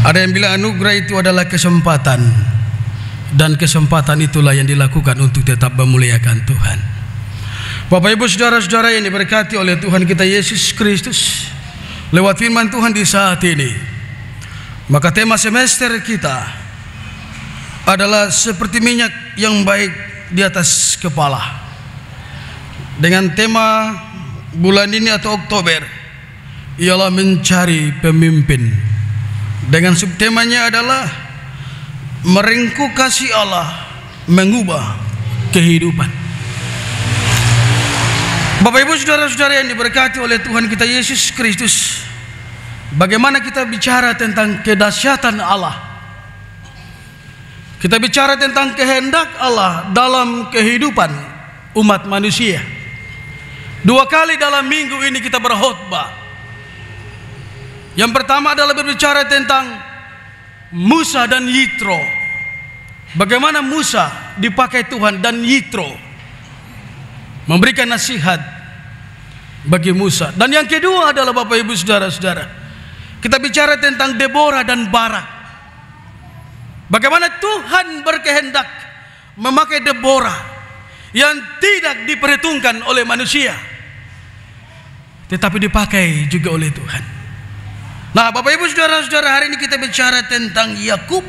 Ada yang bilang anugerah itu adalah kesempatan, dan kesempatan itulah yang dilakukan untuk tetap memuliakan Tuhan. Bapak Ibu saudara-saudara yang diberkati oleh Tuhan kita Yesus Kristus, lewat firman Tuhan di saat ini, maka tema semester kita adalah seperti minyak yang baik di atas kepala. Dengan tema bulan ini atau Oktober ialah mencari pemimpin. Dengan subtemanya adalah merengkuh kasih Allah mengubah kehidupan. Bapak Ibu saudara-saudara yang diberkati oleh Tuhan kita Yesus Kristus, bagaimana kita bicara tentang kedahsyatan Allah, kita bicara tentang kehendak Allah dalam kehidupan umat manusia. 2 kali dalam minggu ini kita berkhotbah. Yang pertama adalah berbicara tentang Musa dan Yitro. Bagaimana Musa dipakai Tuhan dan Yitro memberikan nasihat bagi Musa. Dan yang kedua adalah Bapak Ibu saudara-saudara, kita bicara tentang Deborah dan Barak. Bagaimana Tuhan berkehendak memakai Deborah yang tidak diperhitungkan oleh manusia, tetapi dipakai juga oleh Tuhan. Nah, Bapak Ibu saudara-saudara, hari ini kita bicara tentang Yakub.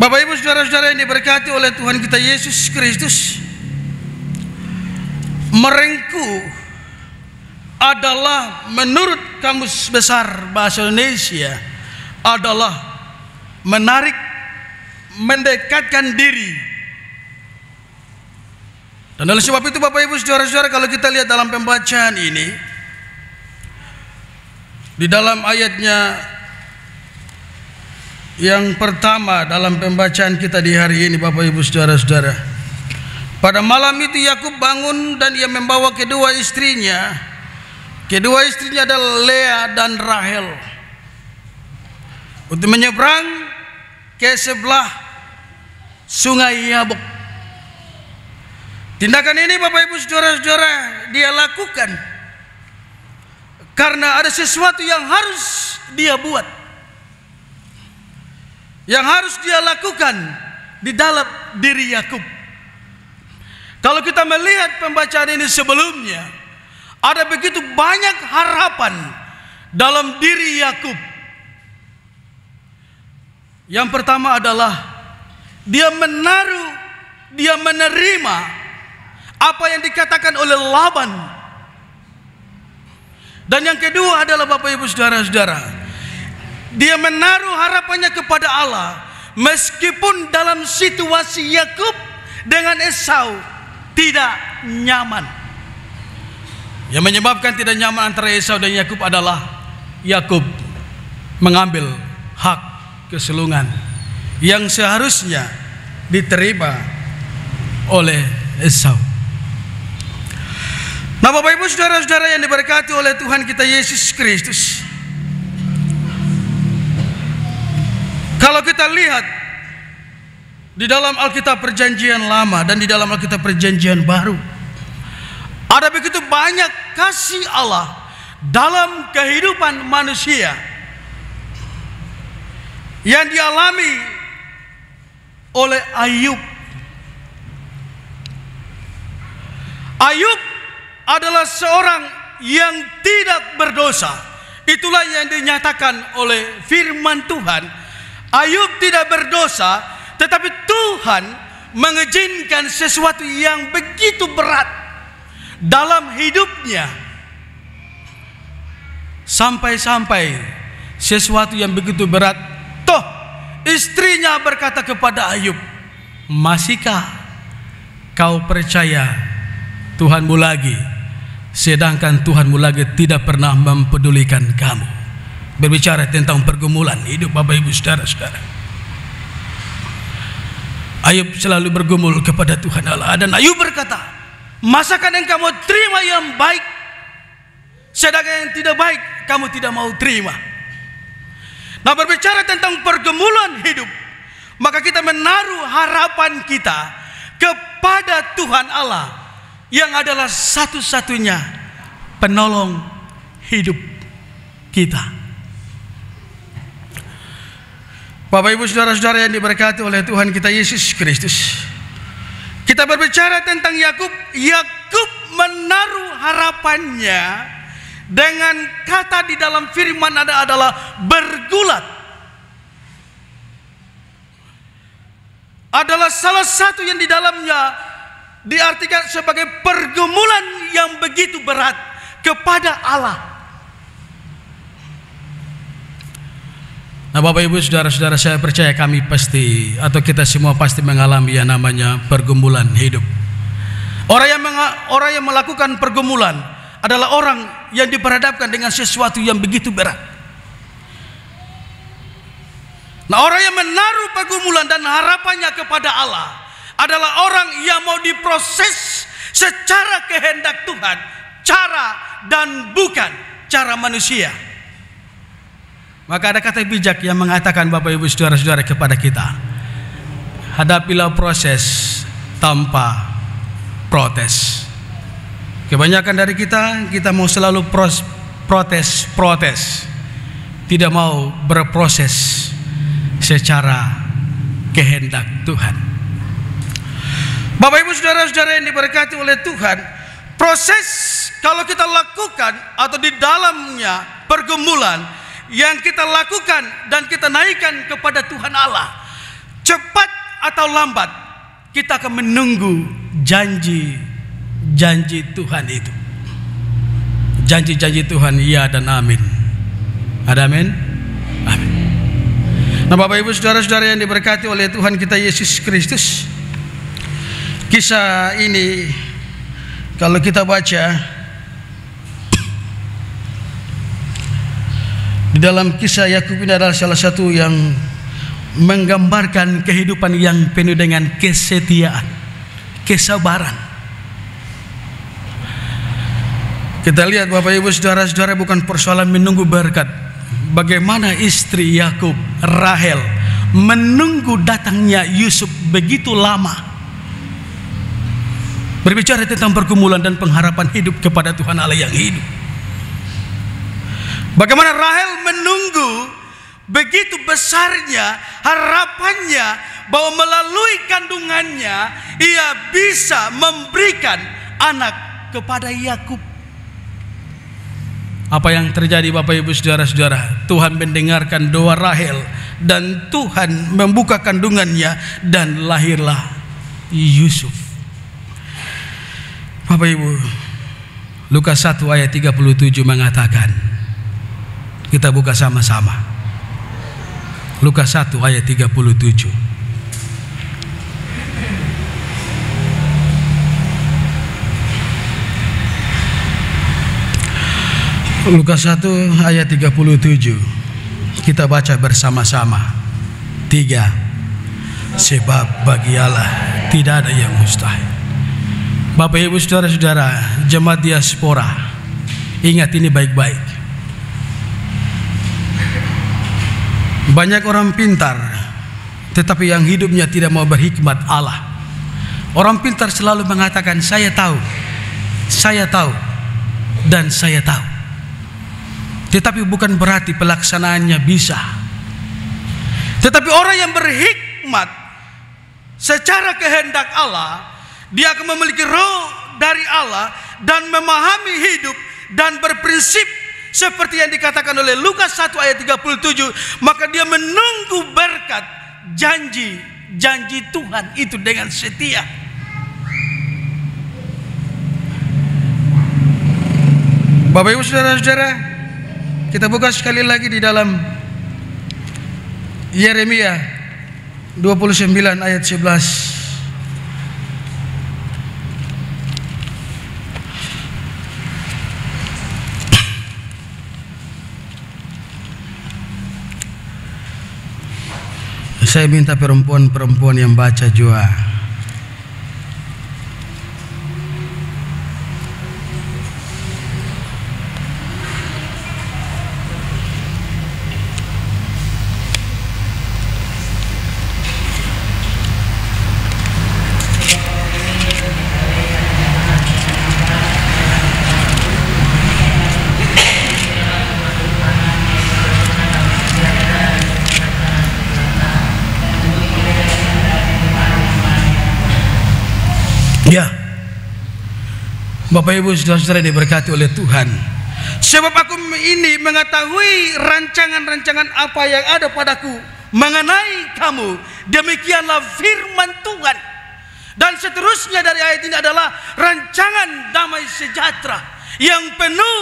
Bapak Ibu saudara-saudara yang diberkati oleh Tuhan kita Yesus Kristus, merengkuh adalah menurut Kamus Besar Bahasa Indonesia adalah menarik, mendekatkan diri. Dan oleh sebab itu Bapak Ibu saudara-saudara, kalau kita lihat dalam pembacaan ini, di dalam ayatnya yang pertama dalam pembacaan kita di hari ini, Bapak Ibu saudara-saudara, pada malam itu Yakub bangun dan ia membawa kedua istrinya. Kedua istrinya adalah Lea dan Rahel, untuk menyeberang ke sebelah sungai Yabok. Tindakan ini Bapak Ibu saudara-saudara dia lakukan karena ada sesuatu yang harus dia buat, yang harus dia lakukan di dalam diri Yakub. Kalau kita melihat pembacaan ini sebelumnya, ada begitu banyak harapan dalam diri Yakub. Yang pertama adalah dia menaruh, dia menerima apa yang dikatakan oleh Laban. Dan yang kedua adalah Bapak Ibu saudara-saudara, dia menaruh harapannya kepada Allah meskipun dalam situasi Yakub dengan Esau tidak nyaman. Yang menyebabkan tidak nyaman antara Esau dan Yakub adalah Yakub mengambil hak kesulungan yang seharusnya diterima oleh Esau. Nah, Bapak Ibu saudara-saudara yang diberkati oleh Tuhan kita Yesus Kristus, kalau kita lihat di dalam Alkitab Perjanjian Lama dan di dalam Alkitab Perjanjian Baru, ada begitu banyak kasih Allah dalam kehidupan manusia yang dialami oleh Ayub. Ayub adalah seorang yang tidak berdosa. Itulah yang dinyatakan oleh firman Tuhan. Ayub tidak berdosa, tetapi Tuhan mengizinkan sesuatu yang begitu berat dalam hidupnya. Sampai-sampai sesuatu yang begitu berat, toh istrinya berkata kepada Ayub, "Masihkah kau percaya Tuhanmu lagi, sedangkan Tuhanmu lagi tidak pernah mempedulikan kamu?" Berbicara tentang pergumulan hidup Bapak Ibu saudara-saudara, Ayub selalu bergumul kepada Tuhan Allah. Dan Ayub berkata, "Masakan engkau mau terima yang baik, sedangkan yang tidak baik kamu tidak mau terima?" Nah, berbicara tentang pergumulan hidup, maka kita menaruh harapan kita kepada Tuhan Allah yang adalah satu-satunya penolong hidup kita. Bapak Ibu saudara-saudara yang diberkati oleh Tuhan kita Yesus Kristus, kita berbicara tentang Yakub. Yakub menaruh harapannya dengan kata di dalam firman adalah bergulat. Adalah salah satu yang di dalamnya diartikan sebagai pergumulan yang begitu berat kepada Allah. Nah, Bapak Ibu saudara-saudara, saya percaya kami pasti, atau kita semua pasti mengalami yang namanya pergumulan hidup. Orang yang melakukan pergumulan adalah orang yang diperhadapkan dengan sesuatu yang begitu berat. Nah, orang yang menaruh pergumulan dan harapannya kepada Allah adalah orang yang mau diproses secara kehendak Tuhan, cara dan bukan cara manusia. Maka ada kata bijak yang mengatakan, Bapak Ibu saudara-saudara, kepada kita, hadapilah proses tanpa protes. Kebanyakan dari kita mau selalu protes, tidak mau berproses secara kehendak Tuhan. Bapak Ibu saudara-saudara yang diberkati oleh Tuhan, proses kalau kita lakukan atau di dalamnya pergumulan yang kita lakukan dan kita naikkan kepada Tuhan Allah, cepat atau lambat kita akan menunggu janji Tuhan itu. Janji-janji Tuhan ya dan amin. Ada amin? Amin. Nah, Bapak Ibu saudara-saudara yang diberkati oleh Tuhan kita Yesus Kristus, kisah ini kalau kita baca di dalam kisah Yakub ini adalah salah satu yang menggambarkan kehidupan yang penuh dengan kesetiaan, kesabaran. Kita lihat Bapak Ibu saudara-saudara, bukan persoalan menunggu berkat. Bagaimana istri Yakub, Rahel, menunggu datangnya Yusuf begitu lama. Berbicara tentang pergumulan dan pengharapan hidup kepada Tuhan Allah yang hidup. Bagaimana Rahel menunggu begitu besarnya harapannya bahwa melalui kandungannya ia bisa memberikan anak kepada Yakub. Apa yang terjadi Bapak Ibu saudara-saudara? Tuhan mendengarkan doa Rahel dan Tuhan membuka kandungannya dan lahirlah Yusuf. Bapak Ibu, Lukas 1 ayat 37 mengatakan, kita buka sama-sama. Lukas 1 ayat 37. Lukas 1 ayat 37. Kita baca bersama-sama. 3. Sebab bagi Allah tidak ada yang mustahil. Bapak Ibu saudara-saudara, jemaat diaspora, ingat ini baik-baik. Banyak orang pintar, tetapi yang hidupnya tidak mau berhikmat Allah. Orang pintar selalu mengatakan, saya tahu, dan saya tahu. Tetapi bukan berarti pelaksanaannya bisa. Tetapi orang yang berhikmat secara kehendak Allah, dia akan memiliki roh dari Allah dan memahami hidup dan berprinsip seperti yang dikatakan oleh Lukas 1 ayat 37. Maka dia menunggu berkat janji Tuhan itu dengan setia. Bapak Ibu saudara-saudara, kita buka sekali lagi di dalam Yeremia 29 ayat 11. Saya minta perempuan-perempuan yang baca juga. Bapak Ibu saudara-saudara diberkati oleh Tuhan. Sebab aku ini mengetahui rancangan-rancangan apa yang ada padaku mengenai kamu. Demikianlah firman Tuhan. Dan seterusnya dari ayat ini adalah rancangan damai sejahtera yang penuh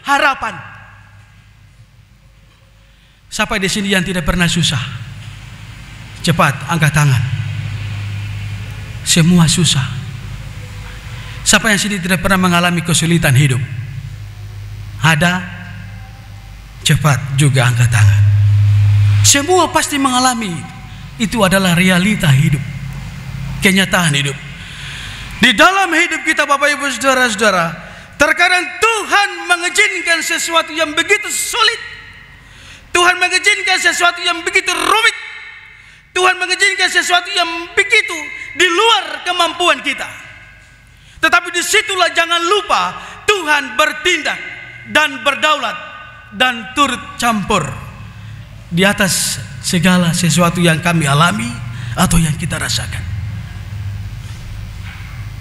harapan. Siapa di sini yang tidak pernah susah? Cepat angkat tangan. Semua susah. Siapa yang sini tidak pernah mengalami kesulitan hidup? Ada? Cepat juga angkat tangan. Semua pasti mengalami. Itu adalah realita hidup, kenyataan hidup. Di dalam hidup kita Bapak Ibu saudara-saudara, terkadang Tuhan mengizinkan sesuatu yang begitu sulit. Tuhan mengizinkan sesuatu yang begitu rumit. Tuhan mengizinkan sesuatu yang begitu di luar kemampuan kita. Tetapi disitulah jangan lupa Tuhan bertindak dan berdaulat dan turut campur di atas segala sesuatu yang kami alami atau yang kita rasakan.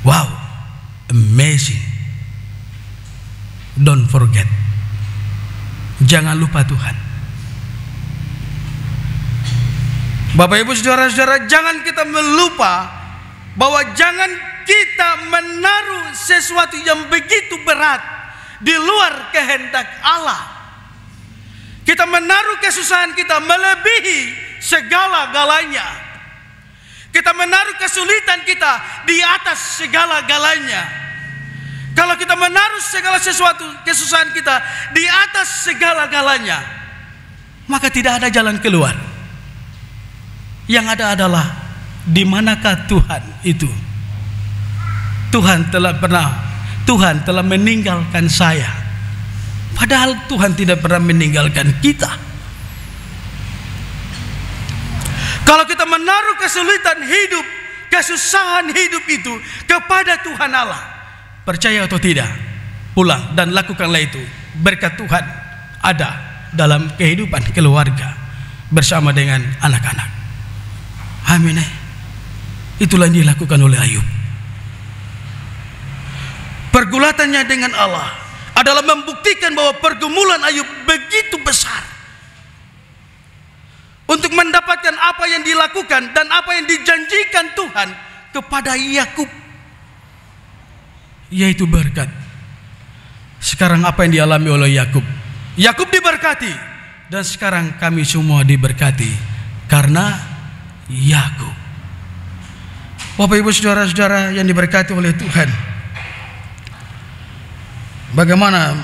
Wow, amazing. Don't forget. Jangan lupa Tuhan. Bapak Ibu saudara-saudara, jangan kita melupa bahwa jangan kita menaruh sesuatu yang begitu berat di luar kehendak Allah. Kita menaruh kesusahan kita melebihi segala-galanya. Kita menaruh kesulitan kita di atas segala-galanya. Kalau kita menaruh segala sesuatu kesusahan kita di atas segala-galanya, maka tidak ada jalan keluar. Yang ada adalah di manakah Tuhan itu? Tuhan telah meninggalkan saya. Padahal Tuhan tidak pernah meninggalkan kita. Kalau kita menaruh kesulitan hidup, kesusahan hidup itu kepada Tuhan Allah, percaya atau tidak, pulang dan lakukanlah itu. Berkat Tuhan ada dalam kehidupan keluarga bersama dengan anak-anak. Amin. Itulah yang dilakukan oleh Ayub. Pergulatannya dengan Allah adalah membuktikan bahwa pergumulan Ayub begitu besar untuk mendapatkan apa yang dilakukan dan apa yang dijanjikan Tuhan kepada Yakub, yaitu berkat. Sekarang apa yang dialami oleh Yakub? Yakub diberkati, dan sekarang kami semua diberkati karena Yakub. Bapak Ibu saudara-saudara yang diberkati oleh Tuhan, bagaimana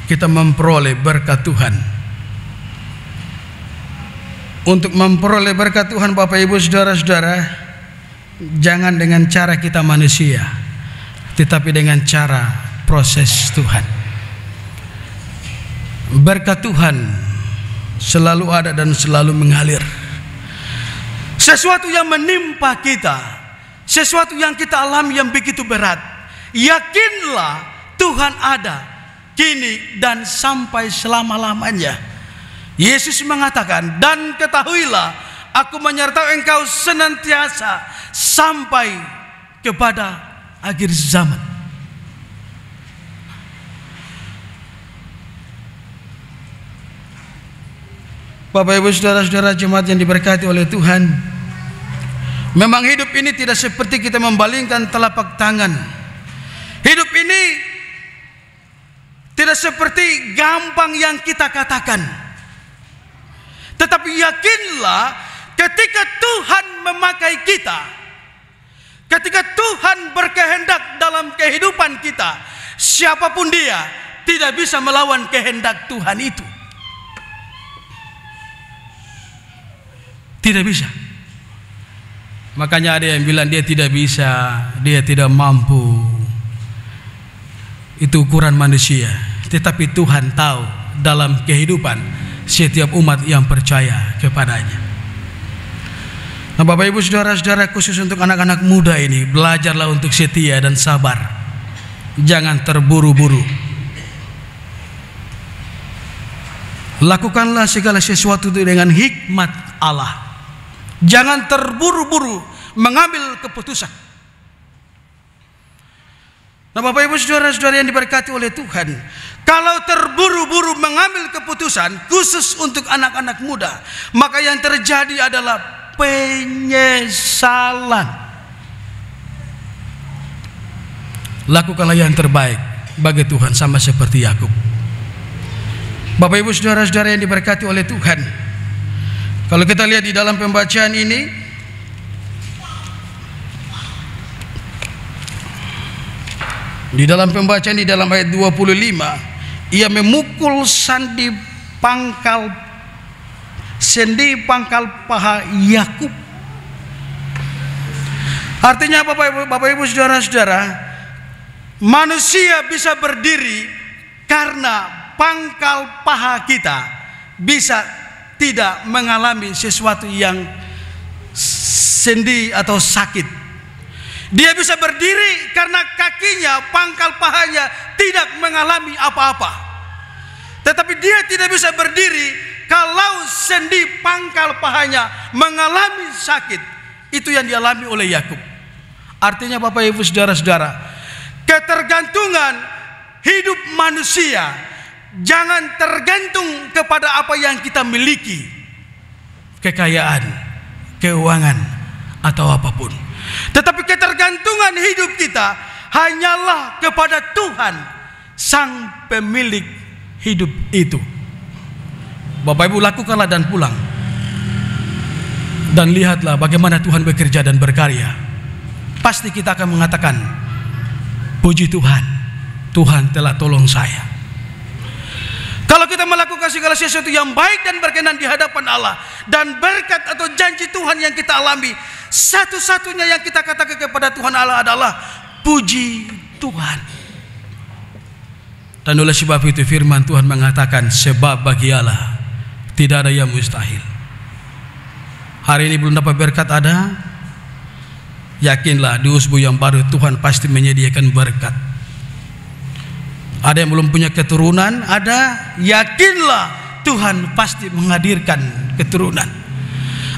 kita memperoleh berkat Tuhan? Untuk memperoleh berkat Tuhan Bapak Ibu saudara-saudara, jangan dengan cara kita manusia, tetapi dengan cara proses Tuhan. Berkat Tuhan selalu ada dan selalu mengalir. Sesuatu yang menimpa kita, sesuatu yang kita alami yang begitu berat, yakinlah Tuhan ada kini dan sampai selama-lamanya. Yesus mengatakan, dan ketahuilah aku menyertai engkau senantiasa sampai kepada akhir zaman. Bapak Ibu saudara-saudara jemaat yang diberkati oleh Tuhan, memang hidup ini tidak seperti kita membalingkan telapak tangan. Hidup ini tidak seperti gampang yang kita katakan. Tetapi yakinlah ketika Tuhan memakai kita, ketika Tuhan berkehendak dalam kehidupan kita, siapapun dia tidak bisa melawan kehendak Tuhan itu. Tidak bisa. Makanya ada yang bilang dia tidak bisa, dia tidak mampu. Itu ukuran manusia. Tetapi Tuhan tahu dalam kehidupan setiap umat yang percaya kepadanya. Nah Bapak Ibu saudara-saudara, khusus untuk anak-anak muda ini, belajarlah untuk setia dan sabar. Jangan terburu-buru. Lakukanlah segala sesuatu itu dengan hikmat Allah. Jangan terburu-buru mengambil keputusan. Nah, Bapak Ibu saudara-saudara yang diberkati oleh Tuhan, kalau terburu-buru mengambil keputusan khusus untuk anak-anak muda, maka yang terjadi adalah penyesalan. Lakukanlah yang terbaik bagi Tuhan sama seperti Yakub. Bapak Ibu saudara-saudara yang diberkati oleh Tuhan, kalau kita lihat di dalam pembacaan ini, di dalam ayat 25, ia memukul sendi pangkal paha Yakub. Artinya Bapak Ibu saudara-saudara, manusia bisa berdiri karena pangkal paha kita bisa tidak mengalami sesuatu yang sendi atau sakit. Dia bisa berdiri karena kakinya, pangkal pahanya tidak mengalami apa-apa. Tetapi dia tidak bisa berdiri kalau sendi pangkal pahanya mengalami sakit. Itu yang dialami oleh Yakub. Artinya Bapak Ibu saudara-saudara, ketergantungan hidup manusia jangan tergantung kepada apa yang kita miliki, kekayaan, keuangan, atau apapun. Tetapi ketergantungan hidup kita hanyalah kepada Tuhan, Sang Pemilik hidup itu. Bapak Ibu, lakukanlah dan pulang, dan lihatlah bagaimana Tuhan bekerja dan berkarya. Pasti kita akan mengatakan, puji Tuhan, Tuhan telah tolong saya. Kalau kita melakukan segala sesuatu yang baik dan berkenan di hadapan Allah, dan berkat atau janji Tuhan yang kita alami, satu-satunya yang kita katakan kepada Tuhan Allah adalah puji Tuhan. Dan oleh sebab itu firman Tuhan mengatakan, sebab bagi Allah tidak ada yang mustahil. Hari ini belum dapat berkat, ada? Yakinlah di usbu yang baru Tuhan pasti menyediakan berkat. Ada yang belum punya keturunan, ada? Yakinlah Tuhan pasti menghadirkan keturunan.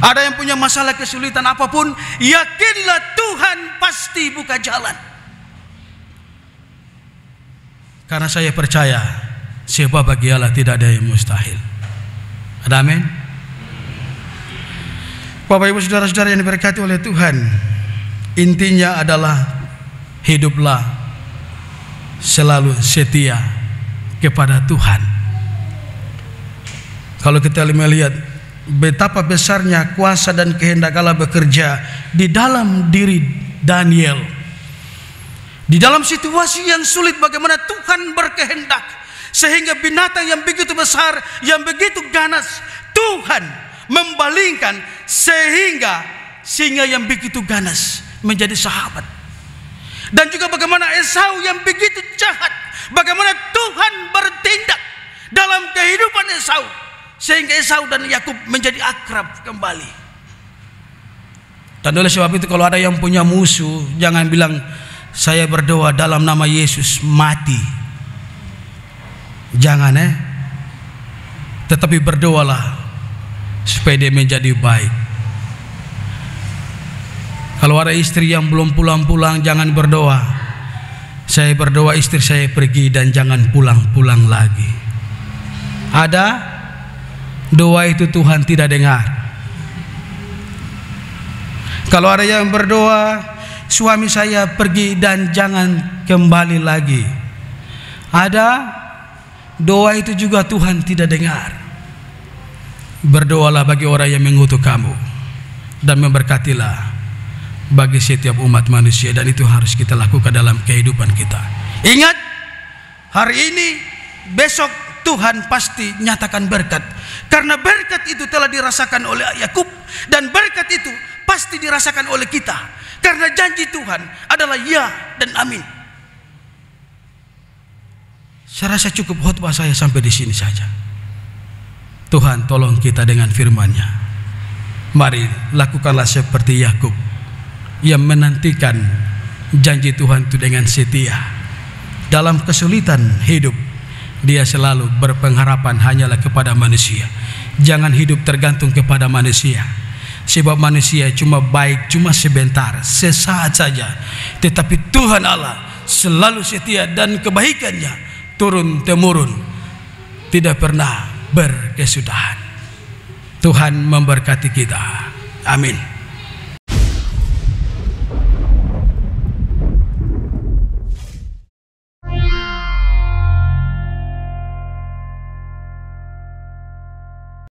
Ada yang punya masalah kesulitan apapun, yakinlah Tuhan pasti buka jalan. Karena saya percaya, sebab bagi Allah tidak ada yang mustahil. Ada amin? Bapak Ibu saudara-saudara yang diberkati oleh Tuhan, intinya adalah hiduplah selalu setia kepada Tuhan. Kalau kita melihat betapa besarnya kuasa dan kehendak Allah bekerja di dalam diri Daniel, di dalam situasi yang sulit, bagaimana Tuhan berkehendak sehingga binatang yang begitu besar, yang begitu ganas, Tuhan membalingkan sehingga singa yang begitu ganas menjadi sahabat. Dan juga bagaimana Esau yang begitu jahat, bagaimana Tuhan bertindak dalam kehidupan Esau sehingga Esau dan Yakub menjadi akrab kembali. Dan oleh sebab itu, kalau ada yang punya musuh, jangan bilang saya berdoa dalam nama Yesus mati. Jangan, tetapi berdoalah supaya dia menjadi baik. Kalau ada istri yang belum pulang-pulang, jangan berdoa saya berdoa istri saya pergi dan jangan pulang-pulang lagi. Ada? Doa itu Tuhan tidak dengar. Kalau ada yang berdoa suami saya pergi dan jangan kembali lagi, ada? Doa itu juga Tuhan tidak dengar. Berdoalah bagi orang yang mengutuk kamu, dan memberkatilah bagi setiap umat manusia. Dan itu harus kita lakukan dalam kehidupan kita. Ingat, hari ini, besok Tuhan pasti nyatakan berkat. Karena berkat itu telah dirasakan oleh Yakub, dan berkat itu pasti dirasakan oleh kita. Karena janji Tuhan adalah ya dan amin. Saya rasa cukup khotbah saya sampai di sini saja. Tuhan tolong kita dengan firman-Nya. Mari lakukanlah seperti Yakub yang menantikan janji Tuhan itu dengan setia. Dalam kesulitan hidup, dia selalu berpengharapan hanyalah kepada manusia. Jangan hidup tergantung kepada manusia, sebab manusia cuma baik, cuma sebentar, sesaat saja. Tetapi Tuhan Allah selalu setia dan kebaikannya turun temurun, tidak pernah berkesudahan. Tuhan memberkati kita. Amin.